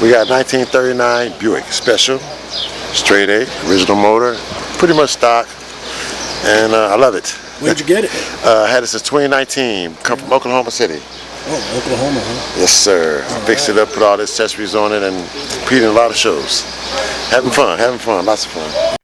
We got 1939 Buick Special, straight A, original motor, pretty much stock, and I love it. Where'd you get it? I had it since 2019, come from Oklahoma City. Oh, Oklahoma, huh? Yes, sir. Fixed it up, put all the accessories on it, and competed in a lot of shows. Having fun, lots of fun.